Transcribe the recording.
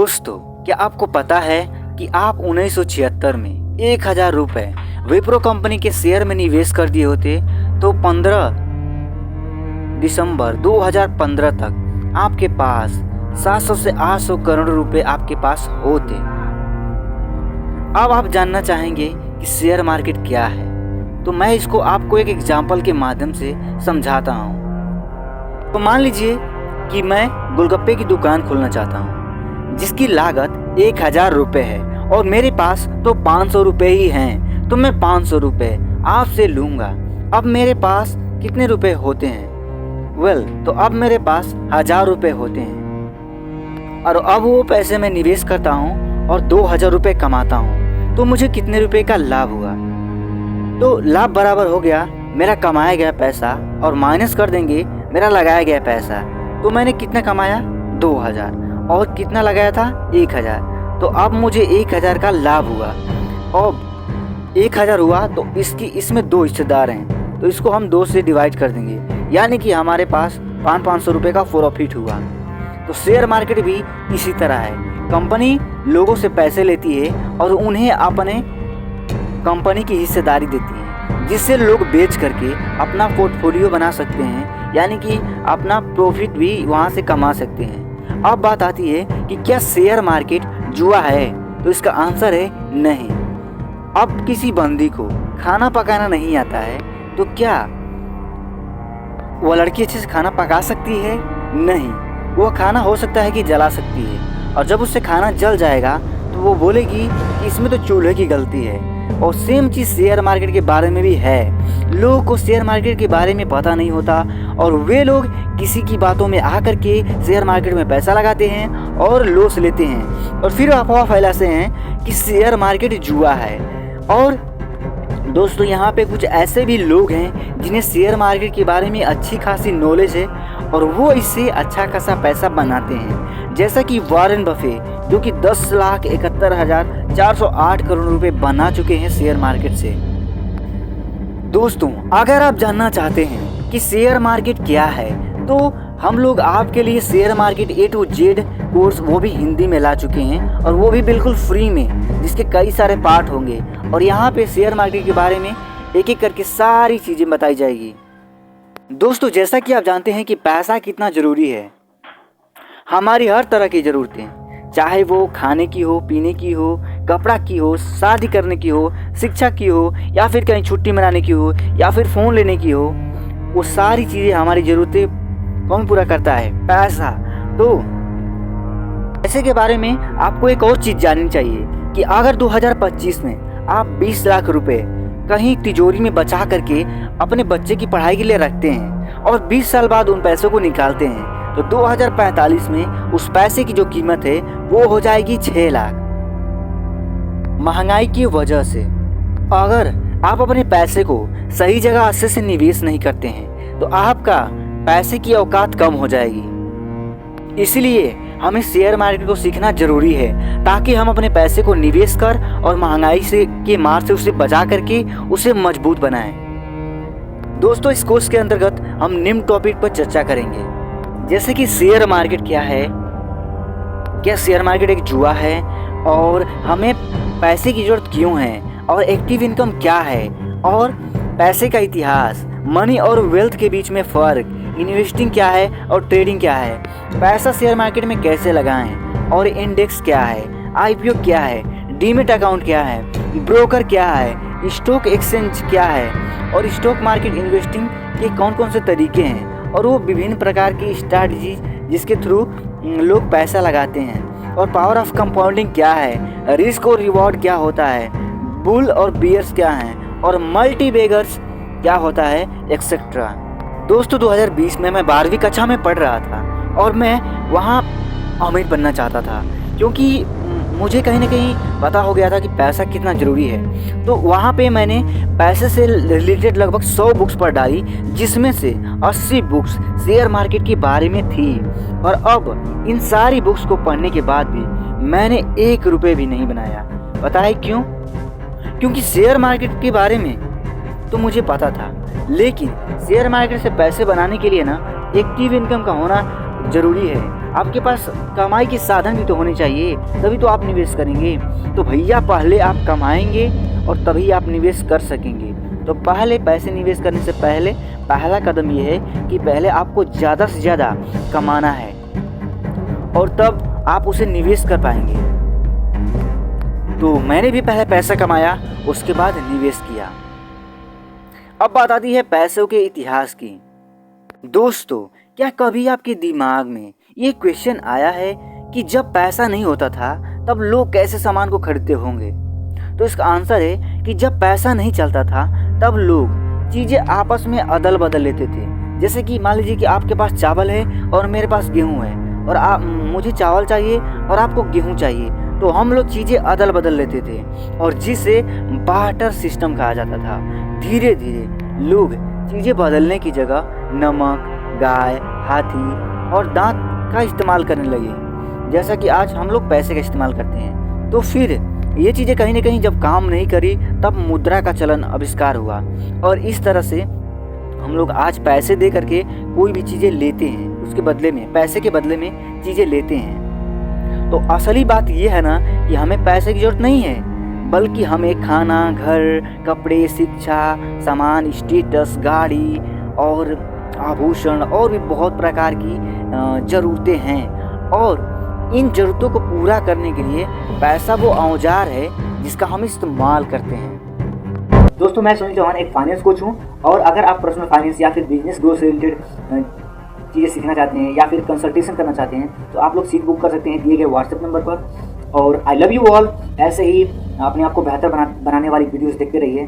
दोस्तों, क्या आपको पता है कि आप 1976 में 1000 रुपये विप्रो कंपनी के शेयर में निवेश कर दिए होते तो 15 दिसंबर 2015 तक आपके पास 700 से 800 करोड़ रुपए आपके पास होते। अब आप जानना चाहेंगे कि शेयर मार्केट क्या है, तो मैं इसको आपको एक एग्जाम्पल के माध्यम से समझाता हूँ। तो मान लीजिए कि मैं गोलगप्पे की दुकान खोलना चाहता हूँ जिसकी लागत 1000 रुपये है और मेरे पास तो 500 रुपये ही हैं, तो मैं 500 रुपये आपसे लूँगा। अब मेरे पास कितने रुपए होते हैं? तो अब मेरे पास 1000 रुपये होते हैं और अब वो पैसे मैं निवेश करता हूँ और 2000 रुपये कमाता हूँ, तो मुझे कितने रुपए का लाभ हुआ? तो लाभ बराबर हो गया मेरा कमाया गया पैसा और माइनस कर देंगे मेरा लगाया गया पैसा। तो मैंने कितना कमाया? 2000 और कितना लगाया था? 1000। तो अब मुझे 1000 का लाभ हुआ। अब 1000 हुआ तो इसमें 2 हिस्सेदार हैं, तो इसको हम 2 से डिवाइड कर देंगे, यानी कि हमारे पास 500 रुपये का प्रॉफिट हुआ। तो शेयर मार्केट भी इसी तरह है। कंपनी लोगों से पैसे लेती है और उन्हें अपने कंपनी की हिस्सेदारी देती है, जिससे लोग बेच करके अपना पोर्टफोलियो बना सकते हैं, यानी कि अपना प्रॉफिट भी वहाँ से कमा सकते हैं। अब बात आती है कि क्या शेयर मार्केट जुआ है? तो इसका आंसर है नहीं। अब किसी बंदी को खाना पकाना नहीं आता है तो क्या वो लड़की अच्छे से खाना पका सकती है? नहीं। वो खाना हो सकता है कि जला सकती है, और जब उससे खाना जल जाएगा तो वो बोलेगी कि इसमें तो चूल्हे की गलती है। और सेम चीज़ शेयर मार्केट के बारे में भी है। लोगों को शेयर मार्केट के बारे में पता नहीं होता और वे लोग किसी की बातों में आकर के शेयर मार्केट में पैसा लगाते हैं और लॉस लेते हैं और फिर अफवाह फैलाते हैं कि शेयर मार्केट जुआ है। और दोस्तों, यहाँ पे कुछ ऐसे भी लोग हैं जिन्हें शेयर मार्केट के बारे में अच्छी खासी नॉलेज है और वो इससे अच्छा खासा पैसा बनाते हैं, जैसा कि वॉरेन बफे, जो कि 10,71,408 करोड़ रुपए बना चुके हैं शेयर मार्केट से। दोस्तों, अगर आप जानना चाहते हैं कि शेयर मार्केट क्या है, तो हम लोग आपके लिए share market A to Z course वो भी हिंदी में ला चुके हैं, और वो भी बिल्कुल फ्री में, जिसके कई सारे पार्ट होंगे। और यहाँ पे शेयर मार्केट के बारे में एक एक करके सारी चीज़ें बताई जाएगी। दोस्तों, जैसा कि आप जानते हैं कि पैसा कितना ज़रूरी है हमारी हर तरह की ज़रूरतें, चाहे वो खाने की हो, पीने की हो, कपड़ा की हो, शादी करने की हो, शिक्षा की हो, या फिर कहीं छुट्टी मनाने की हो, या फिर फ़ोन लेने की हो, वो सारी चीज़ें हमारी ज़रूरतें कौन पूरा करता है? पैसा। तो पैसे के बारे में आपको एक और चीज़ जाननी चाहिए कि अगर 2025 में आप 20 लाख रुपए कहीं तिजोरी में बचा करके अपने बच्चे की पढ़ाई के लिए रखते हैं और 20 साल बाद उन पैसों को निकालते हैं, तो 2045 में उस पैसे की जो कीमत है वो हो जाएगी 6 लाख। महंगाई की वजह से अगर आप अपने पैसे को सही जगह अच्छे से निवेश नहीं करते हैं तो आपका पैसे की औकात कम हो जाएगी। इसलिए हमें शेयर मार्केट को सीखना जरूरी है, ताकि हम अपने पैसे को निवेश कर और महंगाई से के मार से उसे बचा करके उसे मजबूत बनाएं। दोस्तों, इस कोर्स के अंतर्गत हम निम्न टॉपिक पर चर्चा करेंगे, जैसे कि शेयर मार्केट क्या है, क्या शेयर मार्केट एक जुआ है, और हमें पैसे की जरूरत क्यों है, और एक्टिव इनकम क्या है, और पैसे का इतिहास, मनी और वेल्थ के बीच में फ़र्क, इन्वेस्टिंग क्या है और ट्रेडिंग क्या है, पैसा शेयर मार्केट में कैसे लगाएं, और इंडेक्स क्या है, IPO क्या है, डीमेट अकाउंट क्या है, ब्रोकर क्या है, स्टॉक एक्सचेंज क्या है, और स्टॉक मार्केट इन्वेस्टिंग के कौन कौन से तरीके हैं, और वो विभिन्न प्रकार की स्ट्रैटेजी जिसके थ्रू लोग पैसा लगाते हैं, और पावर ऑफ कंपाउंडिंग क्या है, रिस्क और रिवॉर्ड क्या होता है, बुल और बियर्स क्या हैं, और मल्टी बेगर्स क्या होता है, एक्सेट्रा। दोस्तों, 2020 में मैं 12वीं कक्षा में पढ़ रहा था और मैं वहाँ अमीर बनना चाहता था, क्योंकि मुझे कहीं ना कहीं पता हो गया था कि पैसा कितना ज़रूरी है। तो वहाँ पे मैंने पैसे से रिलेटेड लगभग 100 बुक्स पढ़ डाली, जिसमें से 80 बुक्स शेयर मार्केट के बारे में थी। और अब इन सारी बुक्स को पढ़ने के बाद भी मैंने 1 रुपये भी नहीं बनाया। पता है क्यों? क्योंकि शेयर मार्केट के बारे में तो मुझे पता था, लेकिन शेयर मार्केट से पैसे बनाने के लिए ना एक्टिव इनकम का होना जरूरी है। आपके पास कमाई के साधन भी तो होने चाहिए, तभी तो आप निवेश करेंगे। तो भैया पहले आप कमाएंगे और तभी आप निवेश कर सकेंगे। तो पहले पैसे निवेश करने से पहले पहला कदम ये है कि पहले आपको ज़्यादा से ज़्यादा कमाना है और तब आप उसे निवेश कर पाएंगे। तो मैंने भी पहले पैसा कमाया, उसके बाद निवेश किया। अब बात आती है पैसों के इतिहास की। दोस्तों, क्या कभी आपके दिमाग में ये क्वेश्चन आया है कि जब पैसा नहीं होता था तब लोग कैसे सामान को खरीदते होंगे? तो इसका आंसर है कि जब पैसा नहीं चलता था तब लोग चीज़ें आपस में अदल बदल लेते थे। जैसे कि मान लीजिए कि आपके पास चावल है और मेरे पास गेहूँ है, और मुझे चावल चाहिए और आपको गेहूँ चाहिए, तो हम लोग चीज़ें अदल बदल लेते थे, और जिसे बार्टर सिस्टम कहा जाता था। धीरे धीरे लोग चीज़ें बदलने की जगह नमक, गाय, हाथी और दांत का इस्तेमाल करने लगे, जैसा कि आज हम लोग पैसे का इस्तेमाल करते हैं। तो फिर ये चीज़ें कहीं ना कहीं जब काम नहीं करी तब मुद्रा का चलन आविष्कार हुआ, और इस तरह से हम लोग आज पैसे दे करके कोई भी चीज़ें लेते हैं, उसके बदले में, पैसे के बदले में चीज़ें लेते हैं। तो असली बात ये है ना कि हमें पैसे की ज़रूरत नहीं है, बल्कि हमें खाना, घर, कपड़े, शिक्षा, सामान, स्टेटस, गाड़ी और आभूषण और भी बहुत प्रकार की ज़रूरतें हैं। और इन ज़रूरतों को पूरा करने के लिए पैसा वो औजार है जिसका हम इस्तेमाल करते हैं। दोस्तों, मैं सुनील चौहान एक फाइनेंस कोच हूँ, और अगर आप पर्सनल फाइनेंस या फिर बिजनेस ग्रोथ से रिलेटेड चीज़ें सीखना चाहते हैं या फिर कंसल्टेशन करना चाहते हैं तो आप लोग सीट बुक कर सकते हैं दिए गए व्हाट्सएप नंबर पर। और आई लव यू ऑल। ऐसे ही अपने आप को बेहतर बनाने वाली वीडियोस देखते रहिए।